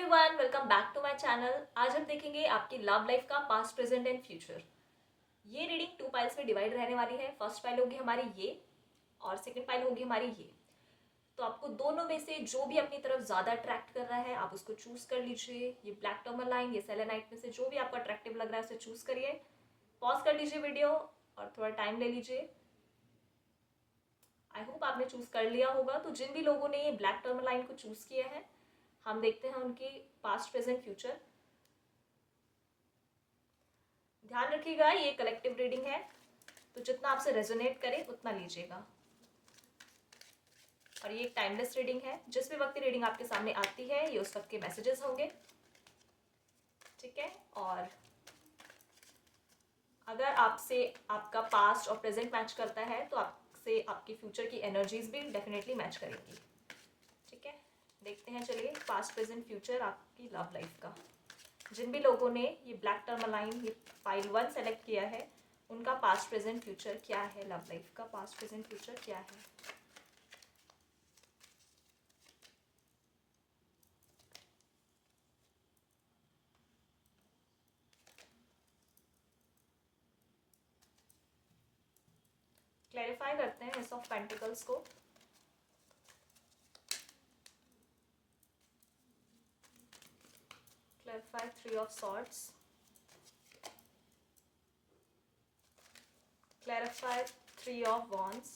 Everyone, welcome back to my channel. आज हम देखेंगे आपकी लव लाइफ का पास्ट, प्रेजेंट एंड फ्यूचर। ये रीडिंग 2 पाइल्स में डिवाइड रहने वाली है। फर्स्ट पाइल होगी हमारी ये और सेकंड पाइल होगी हमारी ये। तो आपको दोनों में से जो भी अपनी तरफ ज़्यादा अट्रैक्ट कर रहा है आप उसको चूज़ कर लीजिए। ये ब्लैक टर्मलाइन, ये सेलेनाइट में से जो भी आपको अट्रैक्टिव लग रहा है उसे चूज़ करिए। पॉज कर लीजिए वीडियो और थोड़ा टाइम ले लीजिए। आई होप आपने चूज़ कर लिया होगा। तो जिन भी लोगों ने ये ब्लैक टर्मलाइन को चूज़ किया है, हम देखते हैं उनकी पास्ट, प्रेजेंट, फ्यूचर। ध्यान रखिएगा ये कलेक्टिव रीडिंग है, तो जितना आपसे रेजोनेट करे उतना लीजिएगा। और ये एक टाइमलेस रीडिंग है। जिस भी वक्त रीडिंग आपके सामने आती है ये उस वक्त के मैसेजेस होंगे, ठीक है। और अगर आपसे आपका पास्ट और प्रेजेंट मैच करता है तो आपसे आपकी फ्यूचर की एनर्जीज भी डेफिनेटली मैच करेंगी, ठीक है। देखते हैं, चलिए पास्ट, प्रेजेंट, फ्यूचर आपकी लव लाइफ का। जिन भी लोगों ने ये ब्लैक टर्मलाइन, ये फाइल 1 सेलेक्ट किया है, उनका पास्ट, प्रेजेंट, फ्यूचर क्या है। लव लाइफ का पास्ट, प्रेजेंट, फ्यूचर क्या है। क्लैरिफाई करते हैं एस ऑफ पेंटिकल्स को। Clarify 3 of swords. Clarify 3 of wands.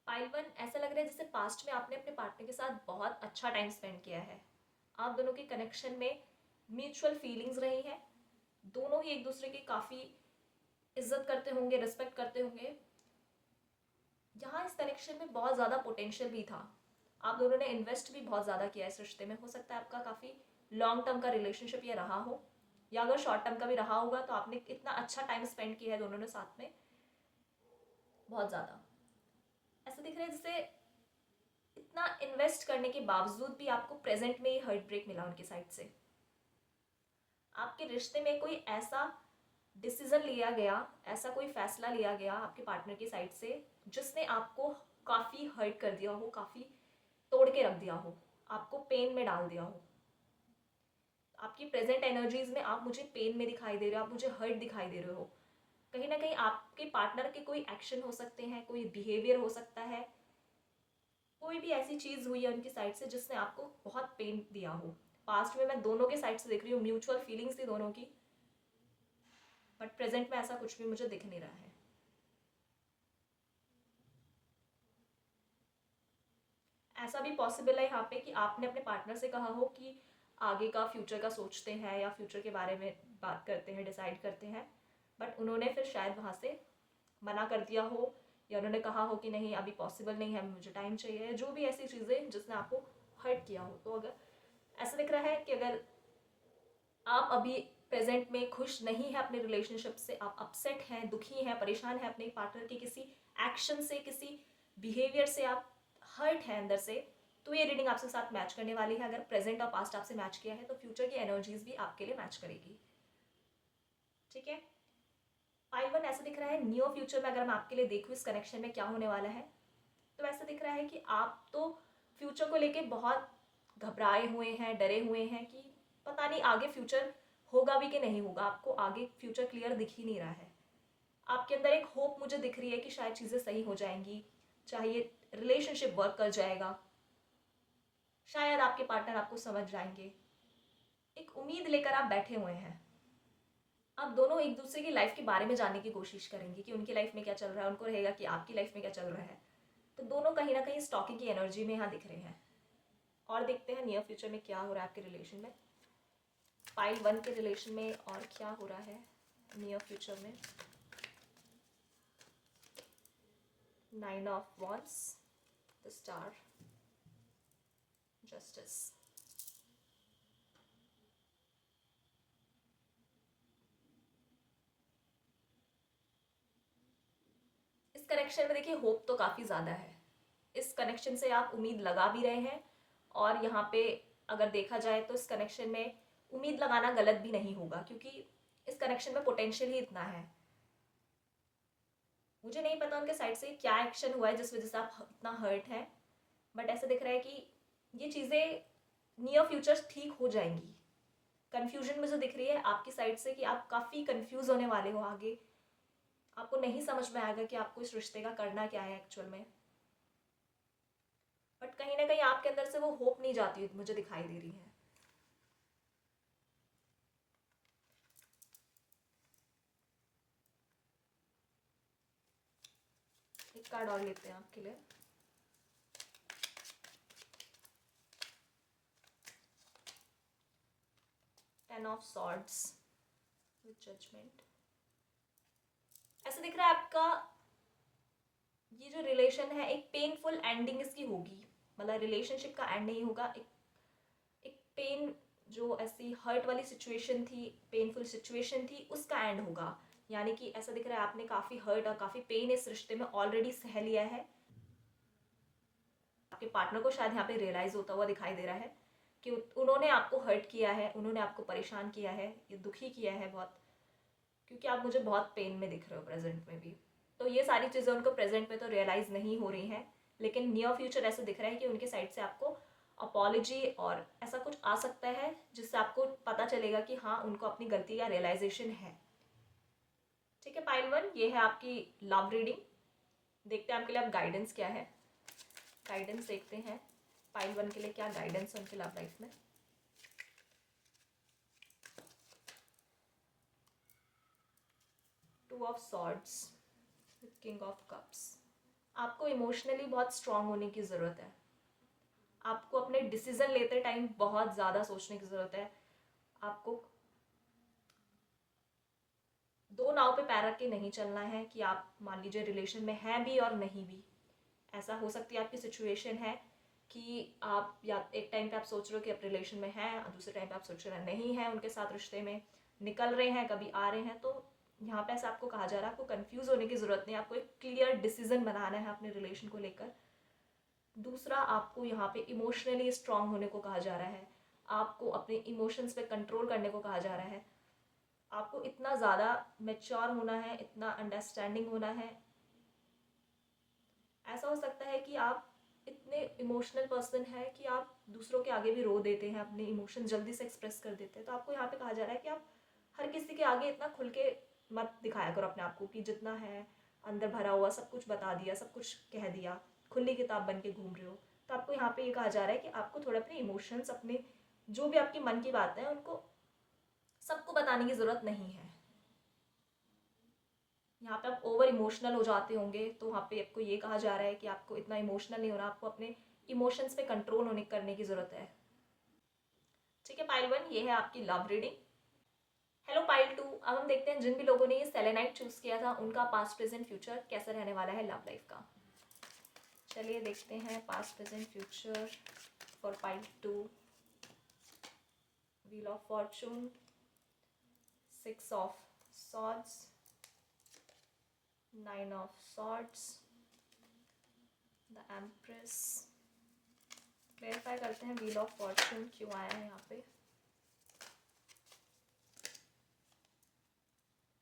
Pile 1, ऐसा लग रहा है जैसे पास्ट में आपने अपने पार्टनर के साथ बहुत अच्छा टाइम स्पेंड किया है। आप दोनों के कनेक्शन में म्यूचुअल फीलिंग्स रही हैं। दोनों ही एक दूसरे की काफ़ी इज्जत करते होंगे, रिस्पेक्ट करते होंगे। यहाँ इस कनेक्शन में बहुत ज़्यादा पोटेंशियल भी था। आप दोनों ने इन्वेस्ट भी बहुत ज़्यादा किया इस रिश्ते में। हो सकता है आपका काफ़ी लॉन्ग टर्म का रिलेशनशिप ये रहा हो, या अगर शॉर्ट टर्म का भी रहा होगा तो आपने इतना अच्छा टाइम स्पेंड किया है दोनों ने साथ में, बहुत ज़्यादा। ऐसा दिख रहा है जैसे इतना इन्वेस्ट करने के बावजूद भी आपको प्रेजेंट में ही हार्ट ब्रेक मिला उनकी साइड से। आपके रिश्ते में कोई ऐसा डिसीजन लिया गया, ऐसा कोई फैसला लिया गया आपके पार्टनर की साइड से जिसने आपको काफ़ी हर्ट कर दिया हो, काफ़ी तोड़ के रख दिया हो, आपको पेन में डाल दिया हो। आपकी प्रेजेंट एनर्जीज में आप मुझे पेन में दिखाई दे रहे हो, आप मुझे हर्ट दिखाई दे रहे हो। कहीं ना कहीं आपके पार्टनर के कोई एक्शन हो सकते हैं, कोई बिहेवियर हो सकता है, कोई भी ऐसी चीज़ हुई है उनकी साइड से जिसने आपको बहुत पेन दिया हो। पास्ट में मैं दोनों के साइड से देख रही हूँ, म्यूचुअल फीलिंग्स थी दोनों की, बट प्रेजेंट में ऐसा कुछ भी मुझे दिख नहीं रहा है। ऐसा भी पॉसिबल है यहाँ पे कि आपने अपने पार्टनर से कहा हो कि आगे का, फ्यूचर का सोचते हैं या फ्यूचर के बारे में बात करते हैं, डिसाइड करते हैं, बट उन्होंने फिर शायद वहाँ से मना कर दिया हो, या उन्होंने कहा हो कि नहीं अभी पॉसिबल नहीं है, मुझे टाइम चाहिए, जो भी ऐसी चीज़ें जिसने आपको हर्ट किया हो। तो अगर ऐसा दिख रहा है कि अगर आप अभी प्रेजेंट में खुश नहीं है अपने रिलेशनशिप से, आप अपसेट हैं, दुखी हैं, परेशान हैं अपने पार्टनर के किसी एक्शन से, किसी बिहेवियर से, आप हर्ट हैं अंदर से, तो ये रीडिंग आपके साथ मैच करने वाली है। अगर प्रेजेंट और पास्ट आपसे मैच किया है तो फ्यूचर की एनर्जीज भी आपके लिए मैच करेगी, ठीक है। पाइल 1 ऐसा दिख रहा है नियर फ्यूचर में, अगर मैं आपके लिए देखूँ इस कनेक्शन में क्या होने वाला है, तो ऐसा दिख रहा है कि आप तो फ्यूचर को लेके बहुत घबराए हुए हैं, डरे हुए हैं कि पता नहीं आगे फ्यूचर होगा भी कि नहीं होगा। आपको आगे फ्यूचर क्लियर दिख ही नहीं रहा है। आपके अंदर एक होप मुझे दिख रही है कि शायद चीज़ें सही हो जाएंगी, चाहे ये रिलेशनशिप वर्क कर जाएगा, शायद आपके पार्टनर आपको समझ जाएंगे। एक उम्मीद लेकर आप बैठे हुए हैं। आप दोनों एक दूसरे की लाइफ के बारे में जानने की कोशिश करेंगे कि उनकी लाइफ में क्या चल रहा है, उनको रहेगा कि आपकी लाइफ में क्या चल रहा है। तो दोनों कहीं ना कहीं स्टॉकिंग की एनर्जी में यहाँ दिख रहे हैं। और देखते हैं नियर फ्यूचर में क्या हो रहा है आपके रिलेशन में, पाइल 1 के रिलेशन में, और क्या हो रहा है नियर फ्यूचर में। 9 of wands, the star, justice. इस कनेक्शन में देखिए होप तो काफ़ी ज़्यादा है। इस कनेक्शन से आप उम्मीद लगा भी रहे हैं, और यहाँ पे अगर देखा जाए तो इस कनेक्शन में उम्मीद लगाना गलत भी नहीं होगा, क्योंकि इस कनेक्शन में पोटेंशियल ही इतना है। मुझे नहीं पता उनके साइड से क्या एक्शन हुआ है जिस वजह से आप इतना हर्ट हैं, बट ऐसा दिख रहा है कि ये चीज़ें नियर फ्यूचर ठीक हो जाएंगी। कन्फ्यूजन मुझे दिख रही है आपकी साइड से कि आप काफ़ी कंफ्यूज होने वाले हो आगे, आपको नहीं समझ में आएगा कि आपको इस रिश्ते का करना क्या है एक्चुअल में। बट कहीं ना कहीं आपके अंदर से वो होप नहीं जाती मुझे दिखाई दे रही है। एक कार्ड और लेते हैं आपके लिए। Ten of swords with judgement. ऐसा दिख रहा है आपका ये जो रिलेशन है एक पेनफुल एंडिंग इसकी होगी, मतलब रिलेशनशिप का एंड नहीं होगा, एक पेन जो ऐसी हर्ट वाली सिचुएशन थी, पेनफुल सिचुएशन थी, उसका एंड होगा। यानी कि ऐसा दिख रहा है आपने काफ़ी हर्ट और काफ़ी पेन इस रिश्ते में ऑलरेडी सह लिया है। आपके पार्टनर को शायद यहाँ पे रियलाइज़ होता हुआ दिखाई दे रहा है कि उन्होंने आपको हर्ट किया है, उन्होंने आपको परेशान किया है, ये दुखी किया है बहुत, क्योंकि आप मुझे बहुत पेन में दिख रहे हो प्रेजेंट में भी। तो ये सारी चीज़ें उनको प्रेजेंट में तो रियलाइज़ नहीं हो रही हैं, लेकिन नियर फ्यूचर ऐसे दिख रहा है कि उनके साइड से आपको अपॉलॉजी और ऐसा कुछ आ सकता है जिससे आपको पता चलेगा कि हाँ उनको अपनी गलती का रियलाइजेशन है। ठीक है पाइल वन, ये है आपकी लव रीडिंग। देखते हैं आपके लिए अब गाइडेंस क्या है। गाइडेंस देखते हैं पाइल वन के लिए क्या गाइडेंस है उनके लव लाइफ में। Two of swords with king of cups. आपको इमोशनली बहुत स्ट्रांग होने की ज़रूरत है। आपको अपने डिसीजन लेते टाइम बहुत ज़्यादा सोचने की ज़रूरत है। आपको दो नाव पे पैर रख के नहीं चलना है कि आप मान लीजिए रिलेशन में हैं भी और नहीं भी। ऐसा हो सकती है आपकी सिचुएशन है कि आप या एक टाइम पे आप सोच रहे हो कि आप रिलेशन में हैं और दूसरे टाइम पे आप सोच रहे हैं नहीं हैं उनके साथ, रिश्ते में निकल रहे हैं, कभी आ रहे हैं। तो यहाँ पे ऐसा आपको कहा जा रहा है आपको कंफ्यूज होने की ज़रूरत नहीं, आपको एक क्लियर डिसीजन बनाना है अपने रिलेशन को लेकर। दूसरा, आपको यहाँ पे इमोशनली स्ट्रांग होने को कहा जा रहा है, आपको अपने इमोशंस पे कंट्रोल करने को कहा जा रहा है, आपको इतना ज़्यादा मेच्योर होना है, इतना अंडरस्टैंडिंग होना है। ऐसा हो सकता है कि आप इतने इमोशनल पर्सन है कि आप दूसरों के आगे भी रो देते हैं, अपने इमोशन जल्दी से एक्सप्रेस कर देते हैं। तो आपको यहाँ पे कहा जा रहा है कि आप हर किसी के आगे इतना खुल के मत दिखाया करो अपने आप को कि जितना है अंदर भरा हुआ सब कुछ बता दिया, सब कुछ कह दिया, खुली किताब बन के घूम रहे हो। तो आपको यहाँ पे ये कहा जा रहा है कि आपको थोड़ा अपने इमोशंस, अपने जो भी आपके मन की बातें हैं उनको सबको बताने की ज़रूरत नहीं है। यहाँ पे आप ओवर इमोशनल हो जाते होंगे, तो वहाँ पे आपको ये कहा जा रहा है कि आपको इतना इमोशनल नहीं होना, आपको अपने इमोशंस पे कंट्रोल होने करने की ज़रूरत है। ठीक है पाइल वन, ये है आपकी love reading. Hello pile two, अब हम देखते हैं जिन भी लोगों ने ये सेलेनाइट चूज़ किया था उनका पास्ट प्रेजेंट फ्यूचर कैसा रहने वाला है लव लाइफ का। चलिए देखते हैं past present future for pile two. Wheel of fortune, 6 of swords, 9 of swords, the empress. Clarify करते हैं व्हील ऑफ फॉर्चून क्यों आया है यहाँ पे।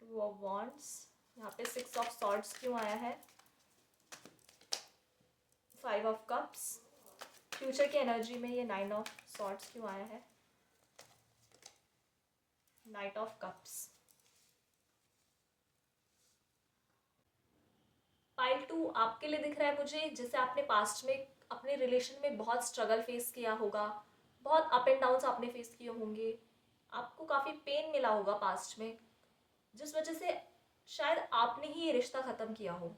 2 ऑफ वॉन्ड्स, यहाँ पे 6 ऑफ सॉर्ड्स क्यों आया है। 5 ऑफ कप्स, फ्यूचर की एनर्जी में ये 9 ऑफ सॉर्ड्स क्यों आया है। Knight of cups. Pile two, आपके लिए दिख रहा है मुझे जैसे आपने पास्ट में अपने रिलेशन में बहुत स्ट्रगल फेस किया होगा, बहुत अप एंड डाउन्स आपने फेस किए होंगे, आपको काफ़ी पेन मिला होगा पास्ट में, जिस वजह से शायद आपने ही ये रिश्ता ख़त्म किया हो।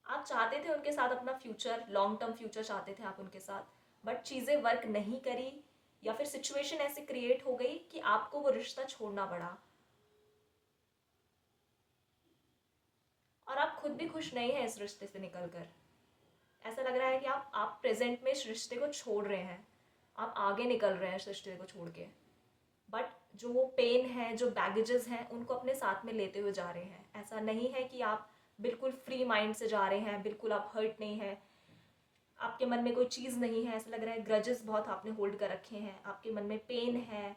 आप चाहते थे उनके साथ अपना फ्यूचर, लॉन्ग टर्म फ्यूचर चाहते थे आप उनके साथ, बट चीज़ें वर्क नहीं करी या फिर सिचुएशन ऐसे क्रिएट हो गई कि आपको वो रिश्ता छोड़ना पड़ा। और आप खुद भी खुश नहीं हैं इस रिश्ते से निकलकर। ऐसा लग रहा है कि आप प्रेजेंट में इस रिश्ते को छोड़ रहे हैं, आप आगे निकल रहे हैं इस रिश्ते को छोड़ के, बट जो वो पेन है, जो बैगेजेस हैं, उनको अपने साथ में लेते हुए जा रहे हैं। ऐसा नहीं है कि आप बिल्कुल फ्री माइंड से जा रहे हैं, बिल्कुल आप हर्ट नहीं है, आपके मन में कोई चीज़ नहीं है। ऐसा लग रहा है ग्रजेस बहुत आपने होल्ड कर रखे हैं, आपके मन में पेन है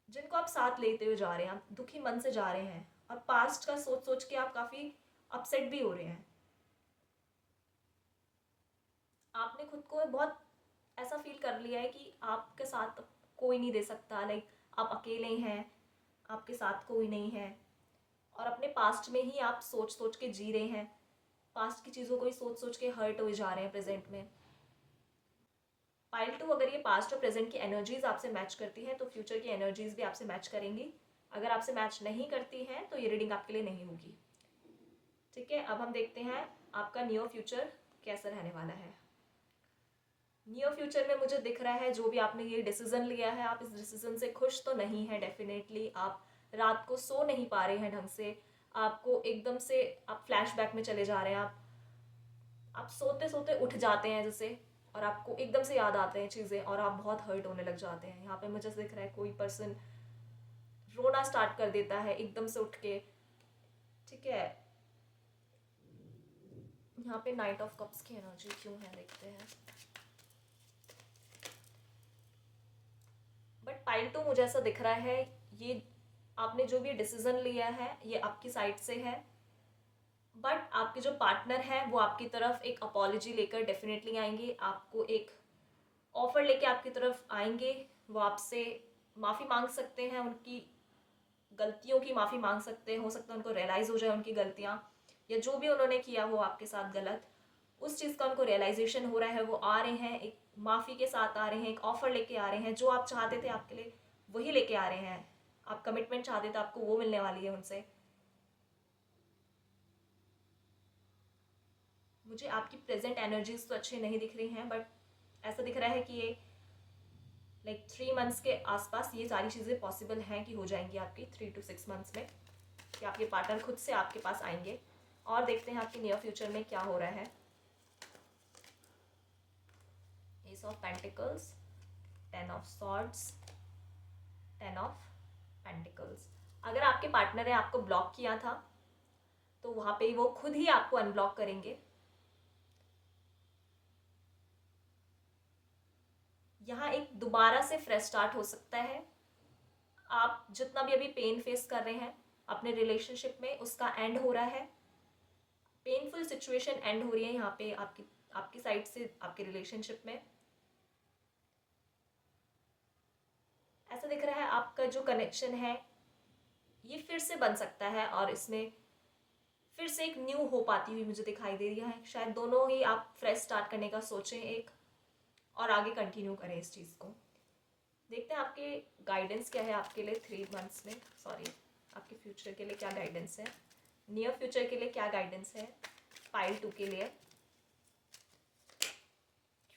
जिनको आप साथ लेते हुए जा रहे हैं, आप दुखी मन से जा रहे हैं, और पास्ट का सोच सोच के आप काफ़ी अपसेट भी हो रहे हैं। आपने खुद को बहुत ऐसा फील कर लिया है कि आपके साथ कोई नहीं दे सकता, लाइक आप अकेले हैं, आपके साथ कोई नहीं है। और अपने पास्ट में ही आप सोच सोच के जी रहे हैं, पास्ट की चीज़ों को ही सोच सोच के हर्ट हो जा रहे हैं प्रेजेंट में। पाइल 2, अगर ये पास्ट और प्रेजेंट की एनर्जीज आपसे मैच करती है तो फ्यूचर की एनर्जीज भी आपसे मैच करेंगी। अगर आपसे मैच नहीं करती हैं तो ये रीडिंग आपके लिए नहीं होगी। ठीक है, अब हम देखते हैं आपका नियर फ्यूचर कैसा रहने वाला है। नियर फ्यूचर में मुझे दिख रहा है जो भी आपने ये डिसीजन लिया है, आप इस डिसीजन से खुश तो नहीं है डेफिनेटली। आप रात को सो नहीं पा रहे हैं ढंग से, आपको एकदम से आप फ्लैशबैक में चले जा रहे हैं। आप सोते सोते उठ जाते हैं जैसे, और आपको एकदम से याद आते हैं चीज़ें और आप बहुत हर्ट होने लग जाते हैं। यहाँ पे मुझे दिख रहा है कोई पर्सन रोना स्टार्ट कर देता है एकदम से उठ के। ठीक है, यहाँ पे नाइट ऑफ कप्स की एनर्जी क्यों है देखते हैं। बट पाइल 2 मुझे ऐसा दिख रहा है, ये आपने जो भी डिसीजन लिया है ये आपकी साइड से है, बट आपके जो पार्टनर है वो आपकी तरफ एक अपॉलॉजी लेकर डेफिनेटली आएंगे, आपको एक ऑफर लेके आपकी तरफ आएंगे। वो आपसे माफ़ी मांग सकते हैं, उनकी गलतियों की माफ़ी मांग सकते हैं। हो सकता है उनको रियलाइज़ हो जाए उनकी गलतियाँ, या जो भी उन्होंने किया हो आपके साथ गलत, उस चीज़ का उनको रियलाइजेशन हो रहा है। वो आ रहे हैं, एक माफ़ी के साथ आ रहे हैं, एक ऑफ़र लेके आ रहे हैं। जो आप चाहते थे आपके लिए वही लेके आ रहे हैं। आप कमिटमेंट चाहते थे, आपको वो मिलने वाली है उनसे। मुझे आपकी प्रेजेंट एनर्जीज तो अच्छी नहीं दिख रही हैं, बट ऐसा दिख रहा है कि ये लाइक 3 मंथ्स के आसपास ये सारी चीज़ें पॉसिबल हैं कि हो जाएंगी आपकी 3 to 6 मंथ्स में, कि आपके पार्टनर खुद से आपके पास आएंगे। और देखते हैं आपके नियर फ्यूचर में क्या हो रहा है। S of pentacles, 10 of swords, 10 of pentacles. अगर आपके पार्टनर ने आपको ब्लॉक किया था तो वहाँ पे वो खुद ही आपको अनब्लॉक करेंगे। यहाँ एक दोबारा से फ्रेश स्टार्ट हो सकता है। आप जितना भी अभी पेन फेस कर रहे हैं अपने रिलेशनशिप में, उसका एंड हो रहा है। पेनफुल सिचुएशन एंड हो रही है यहाँ पे आपकी आपकी साइड से आपके रिलेशनशिप में। ऐसा दिख रहा है आपका जो कनेक्शन है ये फिर से बन सकता है, और इसमें फिर से एक न्यू होप आती हुई मुझे दिखाई दे रही है। शायद दोनों ही आप फ्रेश स्टार्ट करने का सोचें एक, और आगे कंटिन्यू करें इस चीज़ को। देखते हैं आपके गाइडेंस क्या है आपके लिए 3 मंथ्स में, सॉरी आपके फ्यूचर के लिए क्या गाइडेंस है, नियर फ्यूचर के लिए क्या गाइडेंस है पाइल 2 के लिए।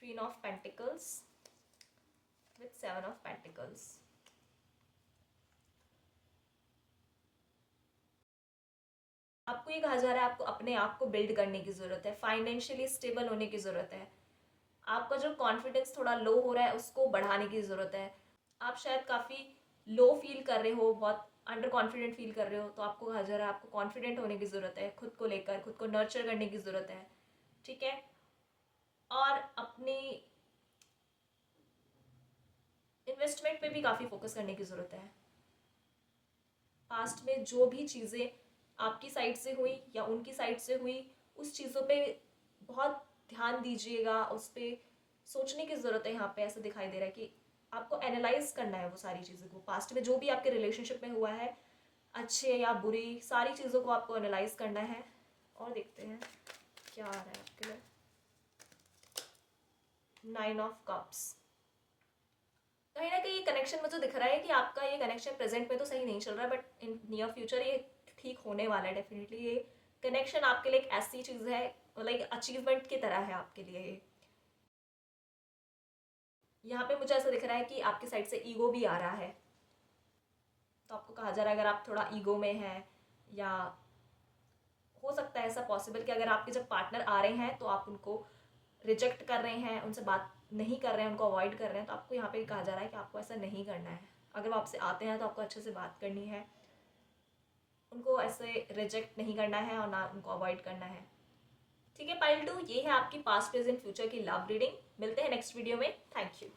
Queen of pentacles with 7 of pentacles. आपको ये कहा जा रहा है आपको अपने आप को बिल्ड करने की ज़रूरत है, फाइनेंशियली स्टेबल होने की ज़रूरत है। आपका जो कॉन्फिडेंस थोड़ा लो हो रहा है उसको बढ़ाने की ज़रूरत है। आप शायद काफ़ी लो फील कर रहे हो, बहुत अंडर कॉन्फिडेंट फील कर रहे हो, तो आपको कहा जा रहा है आपको कॉन्फिडेंट होने की ज़रूरत है, खुद को लेकर खुद को नर्चर करने की ज़रूरत है। ठीक है, और अपनी इन्वेस्टमेंट पे भी काफ़ी फोकस करने की ज़रूरत है। पास्ट में जो भी चीज़ें आपकी साइड से हुई या उनकी साइड से हुई, उस चीज़ों पे बहुत ध्यान दीजिएगा, उस पर सोचने की ज़रूरत है। यहाँ पे ऐसा दिखाई दे रहा है कि आपको एनालाइज करना है वो सारी चीज़ों को, पास्ट में जो भी आपके रिलेशनशिप में हुआ है, अच्छे या बुरी, सारी चीज़ों को आपको एनालाइज करना है। और देखते हैं क्या आ रहा है आपके लिए। 9 ऑफ कप्स। कहीं ना कहीं ये कनेक्शन मुझे दिख रहा है कि आपका ये कनेक्शन प्रेजेंट में तो सही नहीं चल रहा है, बट इन नियर फ्यूचर ये ठीक होने वाला है डेफिनेटली। ये कनेक्शन आपके लिए एक ऐसी चीज़ है, लाइक अचीवमेंट की तरह है आपके लिए ये। यहाँ पे मुझे ऐसा दिख रहा है कि आपकी साइड से ईगो भी आ रहा है, तो आपको कहा जा रहा है अगर आप थोड़ा ईगो में हैं, या हो सकता है ऐसा पॉसिबल कि अगर आपके जब पार्टनर आ रहे हैं तो आप उनको रिजेक्ट कर रहे हैं, उनसे बात नहीं कर रहे हैं, उनको अवॉइड कर रहे हैं, तो आपको यहाँ पे कहा जा रहा है कि आपको ऐसा नहीं करना है। अगर वो आपसे आते हैं तो आपको अच्छे से बात करनी है, उनको ऐसे रिजेक्ट नहीं करना है और ना उनको अवॉइड करना है। ठीक है पाइल 2, ये है आपकी पास्ट प्रेजेंट फ्यूचर की लव रीडिंग। मिलते हैं नेक्स्ट वीडियो में। Thank you.